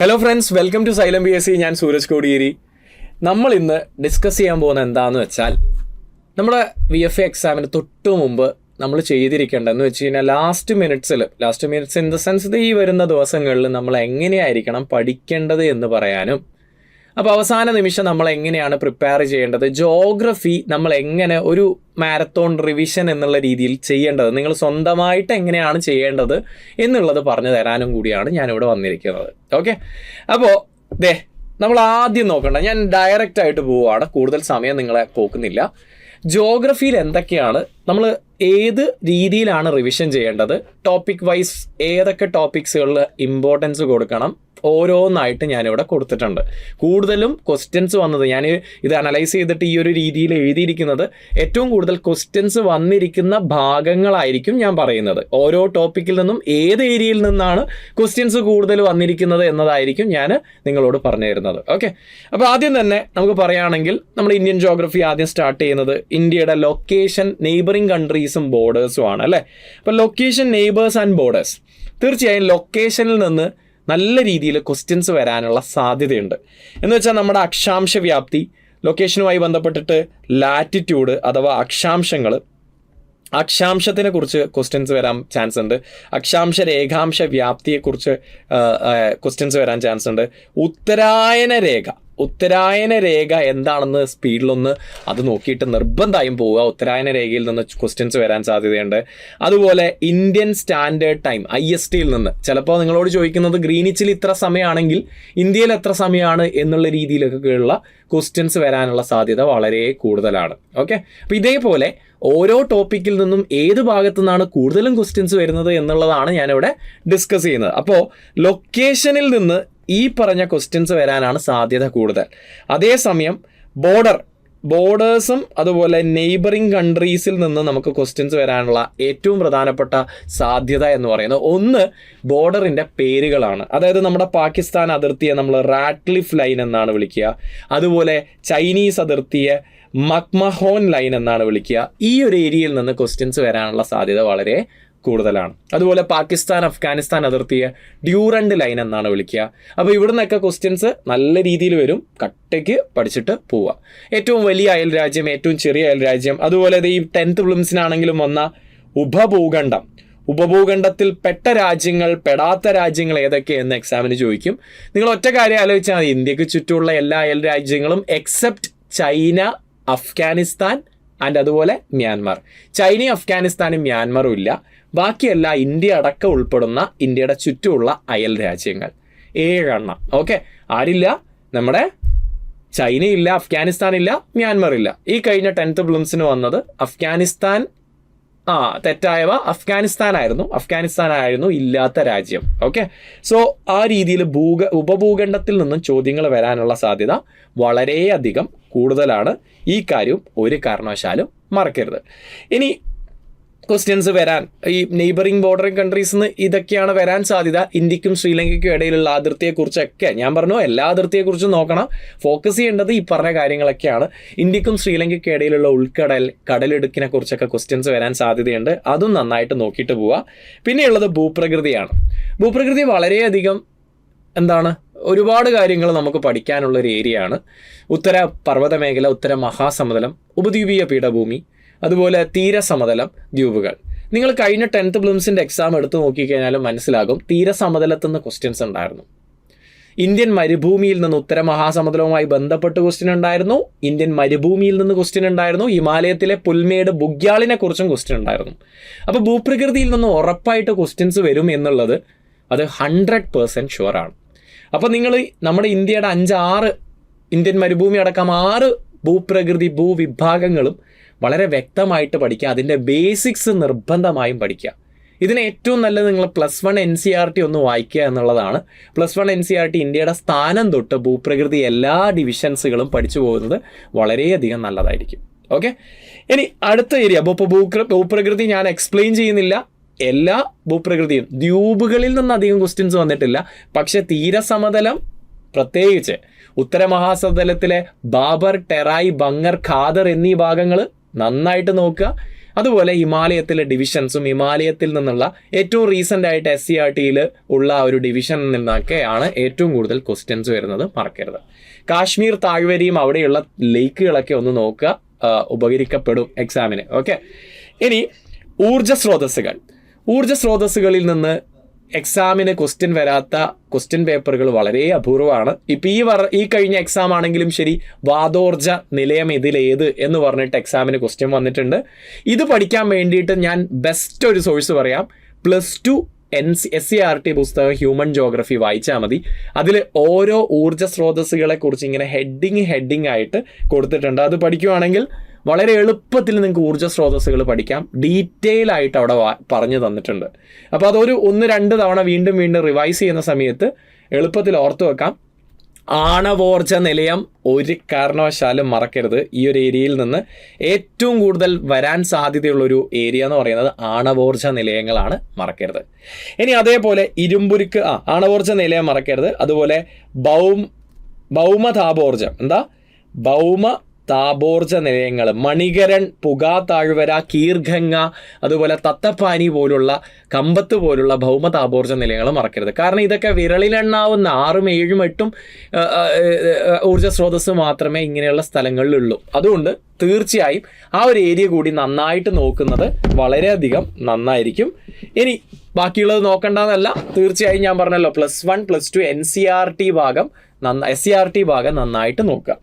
Hello friends, welcome to Xylem PSC. ഞാൻ സൂരജ് കോടിയേരി. നമ്മൾ ഇന്ന് ഡിസ്കസ് ചെയ്യാൻ പോകുന്ന എന്താണെന്ന് വെച്ചാൽ, നമ്മുടെ VFA എക്സാമിന് തൊട്ടു മുമ്പ് നമ്മൾ ചെയ്തിരിക്കേണ്ടതെന്ന് വെച്ച് കഴിഞ്ഞാൽ last minutes in the sense ഈ വരുന്ന ദിവസങ്ങളിൽ നമ്മൾ എങ്ങനെയായിരിക്കണം പഠിക്കേണ്ടത് എന്ന് പറയാനും, അപ്പോൾ അവസാന നിമിഷം നമ്മൾ എങ്ങനെയാണ് പ്രിപ്പയർ ചെയ്യേണ്ടത്, ജോഗ്രഫി നമ്മൾ എങ്ങനെ ഒരു മാരത്തോൺ റിവിഷൻ എന്നുള്ള രീതിയിൽ ചെയ്യേണ്ടത്, നിങ്ങൾ സ്വന്തമായിട്ട് എങ്ങനെയാണ് ചെയ്യേണ്ടത് എന്നുള്ളത് പറഞ്ഞു തരാനും കൂടിയാണ് ഞാനിവിടെ വന്നിരിക്കുന്നത്. ഓക്കെ, അപ്പോൾ നമ്മൾ ആദ്യം നോക്കണ്ട, ഞാൻ ഡയറക്റ്റ് ആയിട്ട് പോവുകയാണ്, കൂടുതൽ സമയം നിങ്ങളെ പോക്കുന്നില്ല. ജോഗ്രഫിയിൽ എന്തൊക്കെയാണ്, നമ്മൾ ഏത് രീതിയിലാണ് റിവിഷൻ ചെയ്യേണ്ടത്, ടോപ്പിക് വൈസ് ഏതൊക്കെ ടോപ്പിക്സുകളിൽ ഇമ്പോർട്ടൻസ് കൊടുക്കണം, ഓരോന്നായിട്ട് ഞാനിവിടെ കൊടുത്തിട്ടുണ്ട്. കൂടുതലും ക്വസ്റ്റ്യൻസ് വന്നത്, ഞാൻ ഇത് അനലൈസ് ചെയ്തിട്ട് ഈ ഒരു രീതിയിൽ എഴുതിയിരിക്കുന്നത്, ഏറ്റവും കൂടുതൽ ക്വസ്റ്റ്യൻസ് വന്നിരിക്കുന്ന ഭാഗങ്ങളായിരിക്കും ഞാൻ പറയുന്നത്. ഓരോ ടോപ്പിക്കിൽ നിന്നും ഏത് ഏരിയയിൽ നിന്നാണ് ക്വസ്റ്റ്യൻസ് കൂടുതൽ വന്നിരിക്കുന്നത് എന്നതായിരിക്കും ഞാൻ നിങ്ങളോട് പറഞ്ഞു തരുന്നത്. ഓക്കെ, അപ്പോൾ ആദ്യം തന്നെ നമുക്ക് പറയുകയാണെങ്കിൽ, നമ്മൾ ഇന്ത്യൻ ജോഗ്രഫി ആദ്യം സ്റ്റാർട്ട് ചെയ്യുന്നത് ഇന്ത്യയുടെ ലൊക്കേഷൻ, നെയ്ബറിംഗ് കൺട്രീസും ബോർഡേഴ്സും ആണ് അല്ലേ. അപ്പോൾ ലൊക്കേഷൻ, നെയ്ബേഴ്സ് ആൻഡ് ബോർഡേഴ്സ്, തീർച്ചയായും ലൊക്കേഷനിൽ നിന്ന് നല്ല രീതിയിൽ ക്വസ്റ്റ്യൻസ് വരാനുള്ള സാധ്യതയുണ്ട്. എന്ന് വെച്ചാൽ നമ്മുടെ അക്ഷാംശ വ്യാപ്തി, ലൊക്കേഷനുമായി ബന്ധപ്പെട്ടിട്ട് ലാറ്റിറ്റ്യൂഡ് അഥവാ അക്ഷാംശത്തിനെ കുറിച്ച് ക്വസ്റ്റ്യൻസ് വരാൻ ചാൻസ് ഉണ്ട്. അക്ഷാംശ രേഖാംശ വ്യാപ്തിയെക്കുറിച്ച് ക്വസ്റ്റ്യൻസ് വരാൻ ചാൻസ് ഉണ്ട്. ഉത്തരായന രേഖ എന്താണെന്ന് സ്പീഡിലൊന്ന് അത് നോക്കിയിട്ട് നിർബന്ധമായും പോവുക. ഉത്തരായന രേഖയിൽ നിന്ന് ക്വസ്റ്റ്യൻസ് വരാൻ സാധ്യതയുണ്ട്. അതുപോലെ ഇന്ത്യൻ സ്റ്റാൻഡേർഡ് ടൈം ISTയിൽ നിന്ന് ചിലപ്പോൾ നിങ്ങളോട് ചോദിക്കുന്നത് ഗ്രീനിച്ചിൽ ഇത്ര സമയമാണെങ്കിൽ ഇന്ത്യയിൽ എത്ര സമയമാണ് എന്നുള്ള രീതിയിലൊക്കെയുള്ള ക്വസ്റ്റ്യൻസ് വരാനുള്ള സാധ്യത വളരെ കൂടുതലാണ്. ഓക്കെ, അപ്പോൾ ഇതേപോലെ ഓരോ ടോപ്പിക്കിൽ നിന്നും ഏത് ഭാഗത്തു നിന്നാണ് കൂടുതലും ക്വസ്റ്റ്യൻസ് വരുന്നത് എന്നുള്ളതാണ് ഞാനിവിടെ ഡിസ്കസ് ചെയ്യുന്നത്. അപ്പോൾ ലൊക്കേഷനിൽ നിന്ന് ഈ പറഞ്ഞ ക്വസ്റ്റ്യൻസ് വരാനാണ് സാധ്യത കൂടുതൽ. അതേസമയം ബോർഡേഴ്സും അതുപോലെ നെയ്ബറിംഗ് കൺട്രീസിൽ നിന്ന് നമുക്ക് ക്വസ്റ്റ്യൻസ് വരാനുള്ള ഏറ്റവും പ്രധാനപ്പെട്ട സാധ്യത എന്ന് പറയുന്നത്, ഒന്ന് ബോർഡറിൻ്റെ പേരുകളാണ്. അതായത് നമ്മുടെ പാകിസ്ഥാൻ അതിർത്തിയെ നമ്മൾ റാറ്റ്ക്ലിഫ് ലൈൻ എന്നാണ് വിളിക്കുക. അതുപോലെ ചൈനീസ് അതിർത്തിയെ മക്മഹോൻ ലൈൻ എന്നാണ് വിളിക്കുക. ഈ ഒരു ഏരിയയിൽ നിന്ന് ക്വസ്റ്റ്യൻസ് വരാനുള്ള സാധ്യത വളരെ കൂടുതലാണ്. അതുപോലെ പാകിസ്ഥാൻ അഫ്ഗാനിസ്ഥാൻ അതിർത്തിയെ ഡ്യൂറൻഡ് ലൈൻ എന്നാണ് വിളിക്കുക. അപ്പോൾ ഇവിടെ നിന്നൊക്കെ ക്വസ്റ്റ്യൻസ് നല്ല രീതിയിൽ വരും. കട്ടയ്ക്ക് പഠിച്ചിട്ട് പോവുക. ഏറ്റവും വലിയ അയൽ രാജ്യം, ഏറ്റവും ചെറിയ അയൽ രാജ്യം, അതുപോലെ ഈ 10th പ്രിലിംസിനാണെങ്കിലും വന്ന ഉപഭൂഖണ്ഡത്തിൽ പെട്ട രാജ്യങ്ങൾ, പെടാത്ത രാജ്യങ്ങൾ ഏതൊക്കെ എന്ന് എക്സാമിന് ചോദിക്കും. നിങ്ങൾ ഒറ്റ കാര്യം ആലോചിച്ചാൽ മതി, ഇന്ത്യക്ക് ചുറ്റുമുള്ള എല്ലാ അയൽ രാജ്യങ്ങളും എക്സെപ്റ്റ് ചൈന, അഫ്ഗാനിസ്ഥാൻ ആൻഡ് അതുപോലെ മ്യാൻമാർ. ചൈനയും അഫ്ഗാനിസ്ഥാനും മ്യാൻമാറും ഇല്ല. ബാക്കിയെല്ലാം ഇന്ത്യ അടക്കം ഉൾപ്പെടുന്ന ഇന്ത്യയുടെ ചുറ്റുമുള്ള അയൽ രാജ്യങ്ങൾ 7 എണ്ണം. ഓക്കെ, ആരില്ല? നമ്മുടെ ചൈനയില്ല, അഫ്ഗാനിസ്ഥാൻ ഇല്ല, മ്യാൻമാർ ഇല്ല. ഈ കഴിഞ്ഞ 10th പ്രിലിംസിന് വന്നത് അഫ്ഗാനിസ്ഥാനായിരുന്നു ഇല്ലാത്ത രാജ്യം. ഓക്കെ, സോ ആ രീതിയിൽ ഉപഭൂഖണ്ഡത്തിൽ നിന്നും ചോദ്യങ്ങൾ വരാനുള്ള സാധ്യത വളരെയധികം കൂടുതലാണ്. ഈ കാര്യം ഒരു കാരണവശാലും മറക്കരുത്. ഇനി ക്വസ്റ്റ്യൻസ് വരാൻ ഈ നെയ്ബറിംഗ് ബോർഡറിംഗ് കൺട്രീസിൽ നിന്ന് ഇതൊക്കെയാണ് വരാൻ സാധ്യത. ഇന്ത്യക്കും ശ്രീലങ്കയ്ക്കും ഇടയിലുള്ള അതിർത്തിയെക്കുറിച്ചൊക്കെ ഞാൻ പറഞ്ഞു, എല്ലാ അതിർത്തിയെക്കുറിച്ചും നോക്കണം. ഫോക്കസ് ചെയ്യേണ്ടത് ഈ പറഞ്ഞ കാര്യങ്ങളൊക്കെയാണ്. ഇന്ത്യക്കും ശ്രീലങ്കയ്ക്കും ഇടയിലുള്ള കടലിടുക്കിനെ കുറിച്ചൊക്കെ ക്വസ്റ്റ്യൻസ് വരാൻ സാധ്യതയുണ്ട്. അതും നന്നായിട്ട് നോക്കിയിട്ട് പോവുക. പിന്നെയുള്ളത് ഭൂപ്രകൃതിയാണ്. ഭൂപ്രകൃതി വളരെയധികം ഒരുപാട് കാര്യങ്ങൾ നമുക്ക് പഠിക്കാനുള്ളൊരു ഏരിയയാണ്. ഉത്തര പർവ്വത മേഖല, ഉത്തര മഹാസമതലം, ഉപദ്വീപീയ പീഠഭൂമി, അതുപോലെ തീരസമതലം, ദ്വീപുകൾ. നിങ്ങൾ കഴിഞ്ഞ 10th പ്രിലിംസിൻ്റെ എക്സാം എടുത്ത് നോക്കിക്കഴിഞ്ഞാലും മനസ്സിലാകും, തീരസമതലത്തിൽ നിന്ന് ക്വസ്റ്റ്യൻസ് ഉണ്ടായിരുന്നു. ഇന്ത്യൻ മരുഭൂമിയിൽ നിന്ന്, ഉത്തര മഹാസമുദ്രവുമായി ബന്ധപ്പെട്ട് ക്വസ്റ്റ്യൻ ഉണ്ടായിരുന്നു. ഇന്ത്യൻ മരുഭൂമിയിൽ നിന്ന് ക്വസ്റ്റ്യൻ ഉണ്ടായിരുന്നു. ഹിമാലയത്തിലെ പുൽമേട് ബുഗ്യാളിനെ കുറിച്ചും ക്വസ്റ്റ്യൻ ഉണ്ടായിരുന്നു. അപ്പോൾ ഭൂപ്രകൃതിയിൽ നിന്ന് ഉറപ്പായിട്ട് ക്വസ്റ്റ്യൻസ് വരും എന്നുള്ളത് അത് 100% ഷുവറാണ്. അപ്പോൾ നിങ്ങൾ നമ്മുടെ ഇന്ത്യയുടെ 5-6 ഇന്ത്യൻ മരുഭൂമി അടക്കം 6 ഭൂവിഭാഗങ്ങളും വളരെ വ്യക്തമായിട്ട് പഠിക്കുക. അതിൻ്റെ ബേസിക്സ് നിർബന്ധമായും പഠിക്കുക. ഇതിന് ഏറ്റവും നല്ലത് നിങ്ങൾ +1 NCERT ഒന്ന് വായിക്കുക എന്നുള്ളതാണ്. +1 NCERT ഇന്ത്യയുടെ സ്ഥാനം തൊട്ട് ഭൂപ്രകൃതി എല്ലാ ഡിവിഷൻസുകളും പഠിച്ചു പോകുന്നത് വളരെയധികം നല്ലതായിരിക്കും. ഓക്കെ, ഇനി അടുത്ത ഏരിയ ഭൂപ്രകൃതി ഞാൻ എക്സ്പ്ലെയിൻ ചെയ്യുന്നില്ല. എല്ലാ ഭൂപ്രകൃതിയും, ദ്വീപുകളിൽ നിന്ന് അധികം ക്വസ്റ്റ്യൻസ് വന്നിട്ടില്ല. പക്ഷെ തീരസമതലം, പ്രത്യേകിച്ച് ഉത്തര മഹാസമതലത്തിലെ ബാബർ, ടെറായി, ബങ്കർ, ഖാദർ എന്നീ ഭാഗങ്ങൾ നന്നായിട്ട് നോക്കുക. അതുപോലെ ഹിമാലയത്തിലെ ഡിവിഷൻസും ഹിമാലയത്തിൽ നിന്നുള്ള ഏറ്റവും റീസെൻ്റ് ആയിട്ട് SCERT-യിൽ ഉള്ള ഒരു ഡിവിഷനിൽ നിന്നൊക്കെയാണ് ഏറ്റവും കൂടുതൽ ക്വസ്റ്റ്യൻസ് വരുന്നത്, മറക്കരുത്. കാശ്മീർ താഴ്വരയും അവിടെയുള്ള ലേക്കുകളൊക്കെ ഒന്ന് നോക്കുക, ഉപകരിക്കപ്പെടും എക്സാമിന്. ഓക്കെ, ഇനി ഊർജ്ജ സ്രോതസ്സുകളിൽ നിന്ന് എക്സാമിന് ക്വസ്റ്റ്യൻ വരാത്ത ക്വസ്റ്റ്യൻ പേപ്പറുകൾ വളരെ അപൂർവമാണ്. ഇപ്പം ഈ കഴിഞ്ഞ എക്സാം ആണെങ്കിലും ശരി, വാതോർജ നിലയം ഇതിലേത് എന്ന് പറഞ്ഞിട്ട് എക്സാമിന് ക്വസ്റ്റ്യൻ വന്നിട്ടുണ്ട്. ഇത് പഠിക്കാൻ വേണ്ടിയിട്ട് ഞാൻ ബെസ്റ്റ് ഒരു സോഴ്സ് പറയാം, +2 SCERT പുസ്തകം ഹ്യൂമൻ ജോഗ്രഫി വായിച്ചാൽ മതി. അതിൽ ഓരോ ഊർജ്ജ സ്രോതസ്സുകളെ കുറിച്ച് ഇങ്ങനെ ഹെഡിങ് ആയിട്ട് കൊടുത്തിട്ടുണ്ട്. അത് പഠിക്കുവാണെങ്കിൽ വളരെ എളുപ്പത്തിൽ നിങ്ങൾക്ക് ഊർജ്ജ സ്രോതസ്സുകൾ പഠിക്കാം. ഡീറ്റെയിൽ ആയിട്ട് അവിടെ പറഞ്ഞു തന്നിട്ടുണ്ട്. അപ്പോൾ അതൊരു 1-2 തവണ വീണ്ടും റിവൈസ് ചെയ്യുന്ന സമയത്ത് എളുപ്പത്തിൽ ഓർത്തു വെക്കാം. ആണവോർജ നിലയം ഒരു കാരണവശാലും മറക്കരുത്. ഈ ഒരു ഏരിയയിൽ നിന്ന് ഏറ്റവും കൂടുതൽ വരാൻ സാധ്യതയുള്ളൊരു ഏരിയ എന്ന് പറയുന്നത് ആണവോർജ നിലയങ്ങളാണ്, മറക്കരുത്. ഇനി അതേപോലെ ഇരുമ്പുരുക്ക് ആണവോർജ നിലയം മറക്കരുത്. അതുപോലെ ഭൗമ താപോർജ നിലയങ്ങൾ, മണികരൺ, പുകാ താഴ്വര, കീർഗംഗ, അതുപോലെ തത്തപ്പാനി പോലുള്ള, കമ്പത്ത് പോലുള്ള ഭൗമ താപോർജ നിലയങ്ങൾ മറക്കരുത്. കാരണം ഇതൊക്കെ വിരളിലെണ്ണാവുന്ന 6, 7, 8 ഊർജ്ജ സ്രോതസ് മാത്രമേ ഇങ്ങനെയുള്ള സ്ഥലങ്ങളിലുള്ളൂ. അതുകൊണ്ട് തീർച്ചയായും ആ ഒരു ഏരിയ കൂടി നന്നായിട്ട് നോക്കുന്നത് വളരെയധികം നന്നായിരിക്കും. ഇനി ബാക്കിയുള്ളത് നോക്കണ്ടെന്നല്ല, തീർച്ചയായും ഞാൻ പറഞ്ഞല്ലോ +1 +2 SCERT ഭാഗം നന്നായിട്ട് നോക്കുക.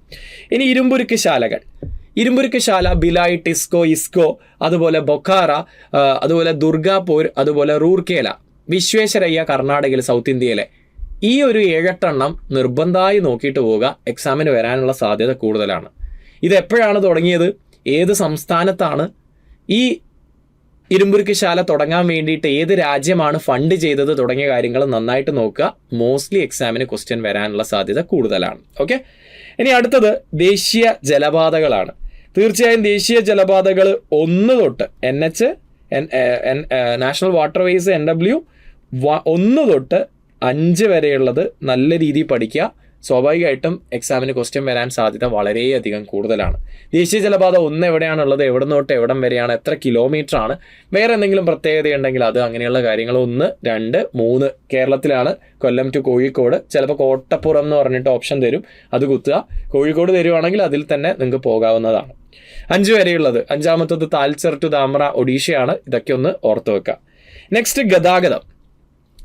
ഇനി ഇരുമ്പുരുക്ക് ശാല, ഭിലായ്, ടിസ്കോ, ഇസ്കോ, അതുപോലെ ബൊക്കാറ, അതുപോലെ ദുർഗാപൂർ, അതുപോലെ റൂർക്കേല, വിശ്വേശ്വരയ്യ കർണാടകയിൽ, സൗത്ത് ഇന്ത്യയിലെ ഈ ഒരു 7-8 എണ്ണം നിർബന്ധമായി നോക്കിയിട്ട് പോവുക. എക്സാമിന് വരാനുള്ള സാധ്യത കൂടുതലാണ്. ഇത് എപ്പോഴാണ് തുടങ്ങിയത്, ഏത് സംസ്ഥാനത്താണ് ഈ ഇരുമ്പുരുക്ക് ശാല തുടങ്ങാൻ വേണ്ടിയിട്ട് ഏത് രാജ്യമാണ് ഫണ്ട് ചെയ്തത് തുടങ്ങിയ കാര്യങ്ങൾ നന്നായിട്ട് നോക്കുക. മോസ്റ്റ്ലി എക്സാമിന് ക്വസ്റ്റ്യൻ വരാനുള്ള സാധ്യത കൂടുതലാണ്. ഓക്കെ, ഇനി അടുത്തത് ദേശീയ ജലപാതകളാണ്. തീർച്ചയായും ദേശീയ ജലപാതകൾ 1 തൊട്ട് NH, നാഷണൽ വാട്ടർവേസ്, NW 1 തൊട്ട് 5 വരെയുള്ളത് നല്ല രീതിയിൽ പഠിക്കുക. സ്വാഭാവികമായിട്ടും എക്സാമിന് ക്വസ്റ്റ്യൻ വരാൻ സാധ്യത വളരെയധികം കൂടുതലാണ്. ദേശീയ ജലപാത 1 എവിടെയാണുള്ളത്, എവിടെ തൊട്ട് എവിടം വരെയാണ്, എത്ര കിലോമീറ്റർ ആണ്, വേറെ എന്തെങ്കിലും പ്രത്യേകതയുണ്ടെങ്കിൽ അത്, അങ്ങനെയുള്ള കാര്യങ്ങൾ 1, 2, 3 കേരളത്തിലാണ്, കൊല്ലം ടു കോഴിക്കോട്, ചിലപ്പോൾ കോട്ടപ്പുറം എന്ന് പറഞ്ഞിട്ട് ഓപ്ഷൻ തരും, അത് കുത്തുക. കോഴിക്കോട് തരുവാണെങ്കിൽ അതിൽ തന്നെ നിങ്ങൾക്ക് പോകാവുന്നതാണ്. 5 വരെയുള്ളത്, 5-ാമത്തത് താൽച്ചർ ടു ധാമ്ര ഒഡീഷയാണ്. ഇതൊക്കെ ഒന്ന് ഓർത്ത് വെക്കുക. നെക്സ്റ്റ്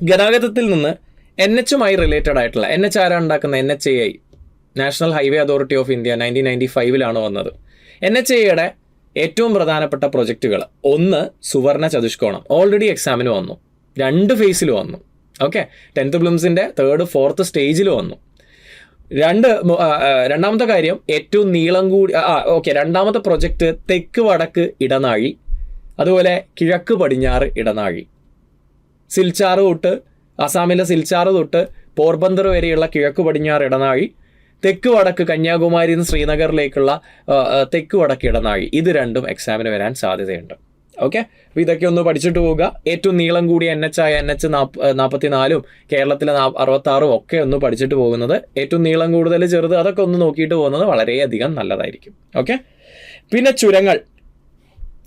ഗതാഗതത്തിൽ നിന്ന് NH-മായി റിലേറ്റഡ് ആയിട്ടുള്ള, NH ആരാണ് ഉണ്ടാക്കുന്നത്, NHAI, national highway authority of India 1995 വന്നത്. NHAIയുടെ ഏറ്റവും പ്രധാനപ്പെട്ട പ്രൊജക്റ്റുകൾ, 1 സുവർണ ചതുഷ്കോണം, ഓൾറെഡി എക്സാമിന് വന്നു, 2 ഫേസിൽ വന്നു. ഓക്കെ, 10th പ്രിലിംസിൻ്റെ 3rd 4th സ്റ്റേജിൽ വന്നു. രണ്ടാമത്തെ കാര്യം ഏറ്റവും നീളം കൂടി, രണ്ടാമത്തെ പ്രൊജക്റ്റ് തെക്ക് വടക്ക് ഇടനാഴി, അതുപോലെ കിഴക്ക് പടിഞ്ഞാറ് ഇടനാഴി, സിൽച്ചാർ തൊട്ട് അസാമിലെ സിൽച്ചാർ തൊട്ട് പോർബന്ദർ വരെയുള്ള കിഴക്ക് പടിഞ്ഞാറ് ഇടനാഴി, തെക്ക് വടക്ക് കന്യാകുമാരിയിൽ നിന്ന് ശ്രീനഗറിലേക്കുള്ള തെക്ക് വടക്ക് ഇടനാഴി, ഇത് രണ്ടും എക്സാമിന് വരാൻ സാധ്യതയുണ്ട്. ഓക്കെ, അപ്പോൾ ഇതൊക്കെ ഒന്ന് പഠിച്ചിട്ട് പോവുക. ഏറ്റവും നീളം കൂടിയ NH NH 44 കേരളത്തിലെ 66 ഒക്കെ ഒന്ന് പഠിച്ചിട്ട് പോകുന്നത്, ഏറ്റവും നീളം കൂടുതൽ ചെറുത് അതൊക്കെ ഒന്ന് നോക്കിയിട്ട് പോകുന്നത് വളരെയധികം നല്ലതായിരിക്കും. ഓക്കെ, പിന്നെ ചുരങ്ങൾ,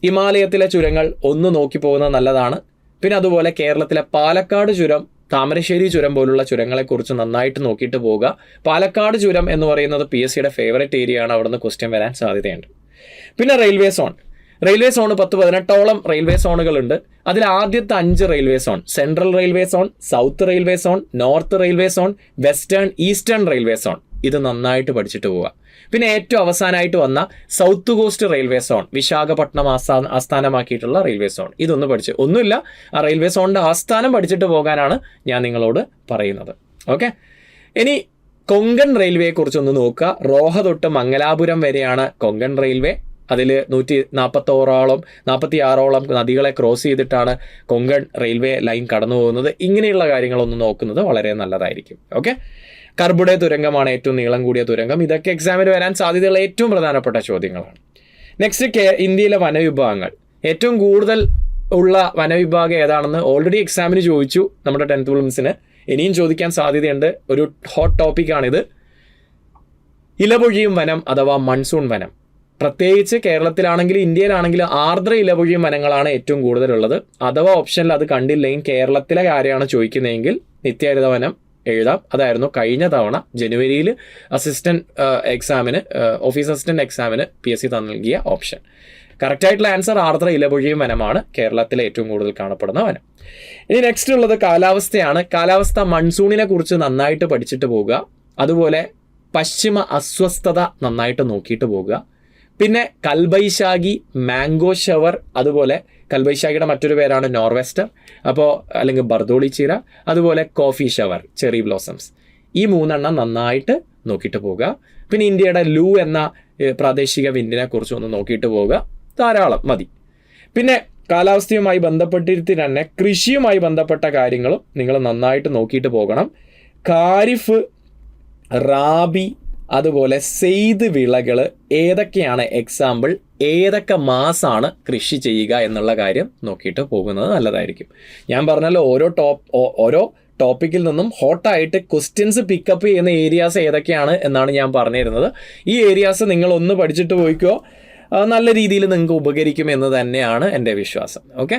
ഹിമാലയത്തിലെ ചുരങ്ങൾ ഒന്ന് നോക്കി പോകുന്നത് നല്ലതാണ്. പിന്നെ അതുപോലെ കേരളത്തിലെ പാലക്കാട് ചുരം, താമരശ്ശേരി ചുരം പോലുള്ള ചുരങ്ങളെക്കുറിച്ച് നന്നായിട്ട് നോക്കിയിട്ട് പോവുക. പാലക്കാട് ചുരം എന്ന് പറയുന്നത് PSCയുടെ ഫേവറേറ്റ് ഏരിയ ആണ്, അവിടെ നിന്ന് ക്വസ്റ്റ്യൻ വരാൻ സാധ്യതയുണ്ട്. പിന്നെ റെയിൽവേ സോൺ 10-18 റെയിൽവേ സോണുകളുണ്ട്. അതിൽ ആദ്യത്തെ 5 railway zone, central railway zone, south railway zone, north railway zone, western, eastern railway zone, ഇത് നന്നായിട്ട് പഠിച്ചിട്ട് പോവുക. പിന്നെ ഏറ്റവും അവസാനമായിട്ട് വന്ന south coast railway zone, Visakhapatnam ആസ്ഥാനമാക്കിയിട്ടുള്ള റെയിൽവേ സോൺ, ഇതൊന്ന് ഒന്നുമില്ല, ആ റെയിൽവേ സോണിൻ്റെ ആസ്ഥാനം പഠിച്ചിട്ട് പോകാനാണ് ഞാൻ നിങ്ങളോട് പറയുന്നത്. ഓക്കെ, ഇനി കൊങ്കൺ റെയിൽവേയെക്കുറിച്ചൊന്ന് നോക്കുക. റോഹ തൊട്ട് മംഗലാപുരം വരെയാണ് കൊങ്കൺ റെയിൽവേ. അതിൽ 146 നദികളെ ക്രോസ് ചെയ്തിട്ടാണ് കൊങ്കൺ റെയിൽവേ ലൈൻ കടന്നു പോകുന്നത്. ഇങ്ങനെയുള്ള കാര്യങ്ങളൊന്ന് നോക്കുന്നത് വളരെ നല്ലതായിരിക്കും. ഓക്കെ, കർബുഡെ തുരങ്കമാണ് ഏറ്റവും നീളം കൂടിയ തുരങ്കം. ഇതൊക്കെ എക്സാമിന് വരാൻ സാധ്യതയുള്ള ഏറ്റവും പ്രധാനപ്പെട്ട ചോദ്യങ്ങളാണ്. നെക്സ്റ്റ് ഇന്ത്യയിലെ വനവിഭാഗങ്ങൾ, ഏറ്റവും കൂടുതൽ ഉള്ള വനവിഭാഗം ഏതാണെന്ന് ഓൾറെഡി എക്സാമിന് ചോദിച്ചു നമ്മുടെ 10th പ്രിലിംസിന്, ഇനിയും ചോദിക്കാൻ സാധ്യതയുണ്ട്. ഒരു ഹോട്ട് ടോപ്പിക്കാണിത്. ഇലപൊഴിയും വനം അഥവാ മൺസൂൺ വനം. പ്രത്യേകിച്ച് കേരളത്തിലാണെങ്കിലും ഇന്ത്യയിലാണെങ്കിലും ആർദ്ര ഇലപൊഴിയും വനങ്ങളാണ് ഏറ്റവും കൂടുതലുള്ളത്. അഥവാ ഓപ്ഷനിൽ അത് കണ്ടില്ലെങ്കിൽ കേരളത്തിലെ കാര്യമാണ് ചോദിക്കുന്നതെങ്കിൽ നിത്യഹരിത വനം എഴുതാം. അതായിരുന്നു കഴിഞ്ഞ തവണ ജനുവരിയിൽ ഓഫീസ് അസിസ്റ്റന്റ് എക്സാമിന് PSC നൽകിയ ഓപ്ഷൻ. കറക്റ്റായിട്ടുള്ള ആൻസർ ആർദ്ര ഇലപൊഴിയും വനമാണ് കേരളത്തിലെ ഏറ്റവും കൂടുതൽ കാണപ്പെടുന്ന വനം. ഇനി നെക്സ്റ്റ് ഉള്ളത് കാലാവസ്ഥയാണ്. കാലാവസ്ഥ മൺസൂണിനെ കുറിച്ച് നന്നായിട്ട് പഠിച്ചിട്ട് പോകുക. അതുപോലെ പശ്ചിമ അസ്വസ്ഥത നന്നായിട്ട് നോക്കിയിട്ട് പോകുക. പിന്നെ കൽബൈശാഖി, മാംഗോ ഷവർ, അതുപോലെ കൽബൈശാഖിയുടെ മറ്റൊരു പേരാണ് നോർവെസ്റ്റർ, അപ്പോൾ അല്ലെങ്കിൽ ബർദോളി ചീര, അതുപോലെ കോഫി ഷവർ, ചെറി ബ്ലോസംസ്. ഈ 3 നന്നായിട്ട് നോക്കിയിട്ട് പോവുക. പിന്നെ ഇന്ത്യയുടെ ലൂ എന്ന പ്രാദേശിക വിൻഡിനെ കുറിച്ച് ഒന്ന് നോക്കിയിട്ട് പോവുക. ധാരാളം മതി. പിന്നെ കാലാവസ്ഥയുമായി ബന്ധപ്പെട്ടിട്ട് തന്നെ കൃഷിയുമായി ബന്ധപ്പെട്ട കാര്യങ്ങളും നിങ്ങൾ നന്നായിട്ട് നോക്കിയിട്ട് പോകണം. ഖാരിഫ്, റാബി, അതുപോലെ സെയ്ത് വിളകൾ ഏതൊക്കെയാണ്, എക്സാമ്പിൾ ഏതൊക്കെ മാസമാണ് കൃഷി ചെയ്യുക എന്നുള്ള കാര്യം നോക്കിയിട്ട് പോകുന്നത് നല്ലതായിരിക്കും. ഞാൻ പറഞ്ഞല്ലോ ഓരോ ടോപ്പിക്കിൽ നിന്നും ഹോട്ടായിട്ട് ക്വസ്റ്റ്യൻസ് പിക്കപ്പ് ചെയ്യുന്ന ഏരിയാസ് ഏതൊക്കെയാണ് എന്നാണ് ഞാൻ പറഞ്ഞിരുന്നത്. ഈ ഏരിയാസ് നിങ്ങൾ ഒന്ന് പഠിച്ചിട്ട് പോയിക്കോ, നല്ല രീതിയിൽ നിങ്ങൾക്ക് ഉപകരിക്കും എന്ന് തന്നെയാണ് എൻ്റെ വിശ്വാസം. ഓക്കെ,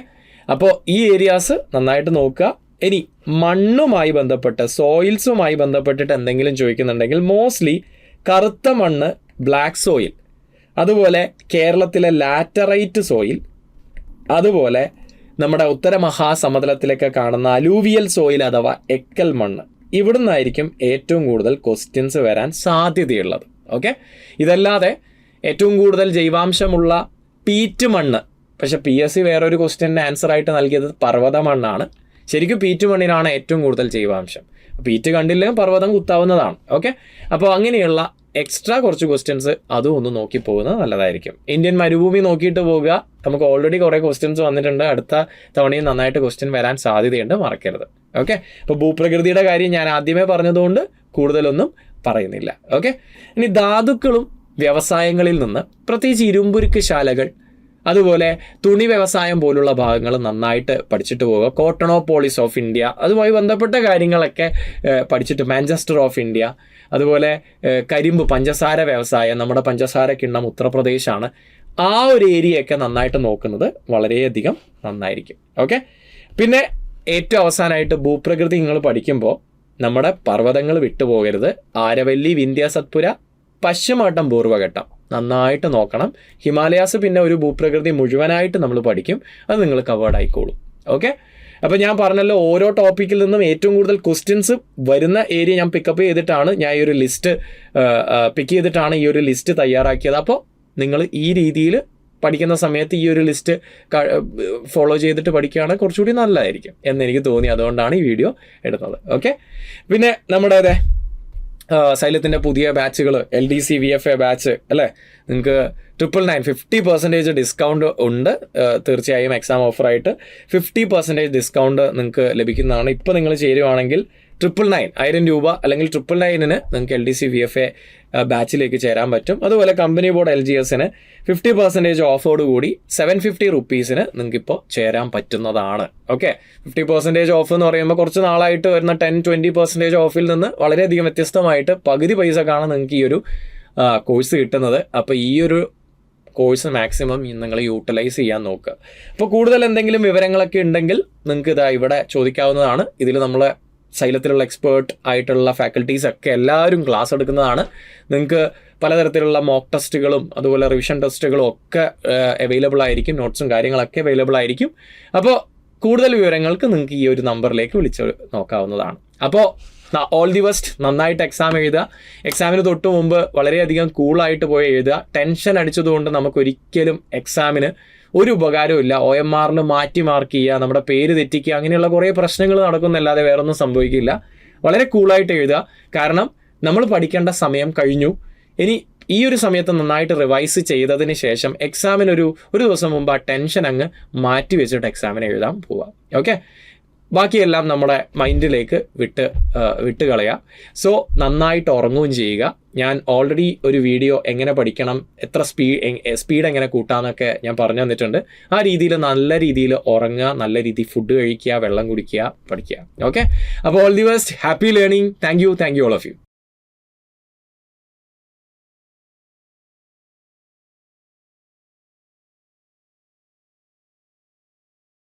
അപ്പോൾ ഈ ഏരിയാസ് നന്നായിട്ട് നോക്കുക. ഇനി മണ്ണുമായി ബന്ധപ്പെട്ട്, സോയിൽസുമായി ബന്ധപ്പെട്ടിട്ട് എന്തെങ്കിലും ചോദിക്കുന്നുണ്ടെങ്കിൽ മോസ്റ്റ്ലി കറുത്ത മണ്ണ്, ബ്ലാക്ക് സോയിൽ, അതുപോലെ കേരളത്തിലെ ലാറ്ററൈറ്റ് സോയിൽ, അതുപോലെ നമ്മുടെ ഉത്തര മഹാസമതലത്തിലൊക്കെ കാണുന്ന അലൂവിയൽ സോയിൽ അഥവാ എക്കൽ മണ്ണ്, ഇവിടുന്നായിരിക്കും ഏറ്റവും കൂടുതൽ ക്വസ്റ്റ്യൻസ് വരാൻ സാധ്യതയുള്ളത്. ഓക്കെ, ഇതല്ലാതെ ഏറ്റവും കൂടുതൽ ജൈവാംശമുള്ള പീറ്റ് മണ്ണ്, പക്ഷെ PSC വേറൊരു ക്വസ്റ്റ്യൻ്റെ ആൻസർ ആയിട്ട് നൽകിയത് പർവ്വത മണ്ണാണ്. ശരിക്കും പീറ്റ് മണ്ണിനാണ് ഏറ്റവും കൂടുതൽ ജൈവാംശം. പീറ്റ് കണ്ടില്ലെങ്കിൽ പർവ്വതം കുത്താവുന്നതാണ്. ഓക്കെ, അപ്പോൾ അങ്ങനെയുള്ള എക്സ്ട്രാ കുറച്ച് ക്വസ്റ്റ്യൻസ് അതും ഒന്ന് നോക്കി പോകുന്നത് നല്ലതായിരിക്കും. ഇന്ത്യൻ മരുഭൂമി നോക്കിയിട്ട് പോകുക. നമുക്ക് ഓൾറെഡി കുറേ ക്വസ്റ്റ്യൻസ് വന്നിട്ടുണ്ട്. അടുത്ത തവണയും നന്നായിട്ട് ക്വസ്റ്റ്യൻ വരാൻ സാധ്യതയുണ്ട്, മറക്കരുത്. ഓക്കെ, അപ്പോൾ ഭൂപ്രകൃതിയുടെ കാര്യം ഞാൻ ആദ്യമേ പറഞ്ഞതുകൊണ്ട് കൂടുതലൊന്നും പറയുന്നില്ല. ഓക്കെ, ഇനി ധാതുക്കളും വ്യവസായങ്ങളിൽ നിന്ന്, പ്രത്യേകിച്ച് ഇരുമ്പുരുക്ക് ശാലകൾ, അതുപോലെ തുണി വ്യവസായം പോലുള്ള ഭാഗങ്ങൾ നന്നായിട്ട് പഠിച്ചിട്ട് പോവുക. കോട്ടണോപോളിസ് ഓഫ് ഇന്ത്യ, അതുമായി ബന്ധപ്പെട്ട കാര്യങ്ങളൊക്കെ പഠിച്ചിട്ട്, മാഞ്ചസ്റ്റർ ഓഫ് ഇന്ത്യ, അതുപോലെ കരിമ്പ്, പഞ്ചസാര വ്യവസായം, നമ്മുടെ പഞ്ചസാര കിണ്ണം ഉത്തർപ്രദേശാണ്. ആ ഒരു ഏരിയയൊക്കെ നന്നായിട്ട് നോക്കുന്നത് വളരെയധികം നന്നായിരിക്കും. ഓക്കെ, പിന്നെ ഏറ്റവും അവസാനമായിട്ട് ഭൂപ്രകൃതി നിങ്ങൾ പഠിക്കുമ്പോൾ നമ്മുടെ പർവ്വതങ്ങൾ വിട്ടുപോകരുത്. ആരവല്ലി, വിന്ധ്യ, സത്പുര, പശ്ചിമഘട്ടം, പൂർവ്വഘട്ടം നന്നായിട്ട് നോക്കണം. ഹിമാലയാസ് പിന്നെ ഒരു ഭൂപ്രകൃതി മുഴുവനായിട്ട് നമ്മൾ പഠിക്കും, അത് നിങ്ങൾ കവേർഡ് ആയിക്കോളും. ഓക്കെ, അപ്പോൾ ഞാൻ പറഞ്ഞല്ലോ ഓരോ ടോപ്പിക്കിൽ നിന്നും ഏറ്റവും കൂടുതൽ ക്വസ്റ്റ്യൻസ് വരുന്ന ഏരിയ ഞാൻ പിക്ക് ചെയ്തിട്ടാണ് ഈ ഒരു ലിസ്റ്റ് തയ്യാറാക്കിയത്. അപ്പോൾ നിങ്ങൾ ഈ രീതിയിൽ പഠിക്കുന്ന സമയത്ത് ഈ ഒരു ലിസ്റ്റ് ഫോളോ ചെയ്തിട്ട് പഠിക്കുകയാണെങ്കിൽ കുറച്ചുകൂടി നല്ലതായിരിക്കും എന്നെനിക്ക് തോന്നി. അതുകൊണ്ടാണ് ഈ വീഡിയോ എടുത്തത്. ഓക്കെ, പിന്നെ നമ്മുടെ സൈലത്തിൻ്റെ പുതിയ ബാച്ചുകൾ, LDC VFA ബാച്ച് അല്ലേ, നിങ്ങൾക്ക് 999 50% ഡിസ്കൗണ്ട് ഉണ്ട്. തീർച്ചയായും എക്സാം ഓഫറായിട്ട് 50% ഡിസ്കൗണ്ട് നിങ്ങൾക്ക് ലഭിക്കുന്നതാണ്. ഇപ്പോൾ നിങ്ങൾ ചേരുവാണെങ്കിൽ 999 1000 രൂപ അല്ലെങ്കിൽ 999 നിങ്ങൾക്ക് LDC VFA ബാച്ചിലേക്ക് ചേരാൻ പറ്റും. അതുപോലെ കമ്പനി ബോർഡ് LGSന് 50% ഓഫോടുകൂടി 750 റുപ്പീസിന് നിങ്ങൾക്കിപ്പോൾ ചേരാൻ പറ്റുന്നതാണ്. ഓക്കെ, 50% ഓഫ് എന്ന് പറയുമ്പോൾ കുറച്ച് നാളായിട്ട് വരുന്ന 10-20% ഓഫിൽ നിന്ന് വളരെയധികം വ്യത്യസ്തമായിട്ട് പകുതി പൈസക്കാണ് നിങ്ങൾക്ക് ഈ ഒരു കോഴ്സ് കിട്ടുന്നത്. അപ്പോൾ ഈ ഒരു കോഴ്സ് മാക്സിമം നിങ്ങൾ യൂട്ടിലൈസ് ചെയ്യാൻ നോക്കുക. അപ്പോൾ കൂടുതൽ എന്തെങ്കിലും വിവരങ്ങളൊക്കെ ഉണ്ടെങ്കിൽ നിങ്ങൾക്ക് ഇവിടെ ചോദിക്കാവുന്നതാണ്. ഇതിൽ നമ്മൾ സൈലത്തിലുള്ള എക്സ്പേർട്ട് ആയിട്ടുള്ള ഫാക്കൽറ്റീസ് ഒക്കെ എല്ലാവരും ക്ലാസ് എടുക്കുന്നതാണ്. നിങ്ങൾക്ക് പലതരത്തിലുള്ള മോക്ക് ടെസ്റ്റുകളും അതുപോലെ റിവിഷൻ ടെസ്റ്റുകളും ഒക്കെ അവൈലബിൾ ആയിരിക്കും. നോട്ട്സും കാര്യങ്ങളൊക്കെ അവൈലബിൾ ആയിരിക്കും. അപ്പോൾ കൂടുതൽ വിവരങ്ങൾക്ക് നിങ്ങൾക്ക് ഈ ഒരു നമ്പറിലേക്ക് വിളിച്ച് നോക്കാവുന്നതാണ്. അപ്പോൾ ഓൾ ദി ബെസ്റ്റ്. നന്നായിട്ട് എക്സാം എഴുതുക. എക്സാമിന് തൊട്ട് മുമ്പ് വളരെയധികം കൂളായിട്ട് പോയി എഴുതുക. ടെൻഷൻ അടിച്ചതുകൊണ്ട് നമുക്കൊരിക്കലും എക്സാമിന് ഒരു ഉപകാരമില്ല. OMRൽ മാറ്റി മാർക്ക് ചെയ്യുക, നമ്മുടെ പേര് തെറ്റിക്കുക, അങ്ങനെയുള്ള കുറേ പ്രശ്നങ്ങൾ നടക്കുന്നല്ലാതെ വേറൊന്നും സംഭവിക്കില്ല. വളരെ കൂളായിട്ട് എഴുതുക. കാരണം നമ്മൾ പഠിക്കേണ്ട സമയം കഴിഞ്ഞു. ഇനി ഈ ഒരു സമയത്ത് നന്നായിട്ട് റിവൈസ് ചെയ്തതിന് ശേഷം എക്സാമിന് ഒരു ദിവസം മുമ്പ് ആ ടെൻഷൻ അങ്ങ് മാറ്റി വെച്ചിട്ട് എക്സാമിന് എഴുതാൻ പോവുക. ഓക്കെ, ബാക്കിയെല്ലാം നമ്മുടെ മൈൻഡിലേക്ക് വിട്ട് കളയുക. സോ നന്നായിട്ട് ഉറങ്ങുകയും ചെയ്യുക. ഞാൻ ഓൾറെഡി ഒരു വീഡിയോ എങ്ങനെ പഠിക്കണം, എത്ര സ്പീഡ് എങ്ങനെ കൂട്ടാമെന്നൊക്കെ ഞാൻ പറഞ്ഞു തന്നിട്ടുണ്ട്. ആ രീതിയിൽ നല്ല രീതിയിൽ ഉറങ്ങുക, നല്ല രീതിയിൽ ഫുഡ് കഴിക്കുക, വെള്ളം കുടിക്കുക, പഠിക്കുക. ഓക്കെ, അപ്പോൾ all the best. Happy learning. Thank you all of U.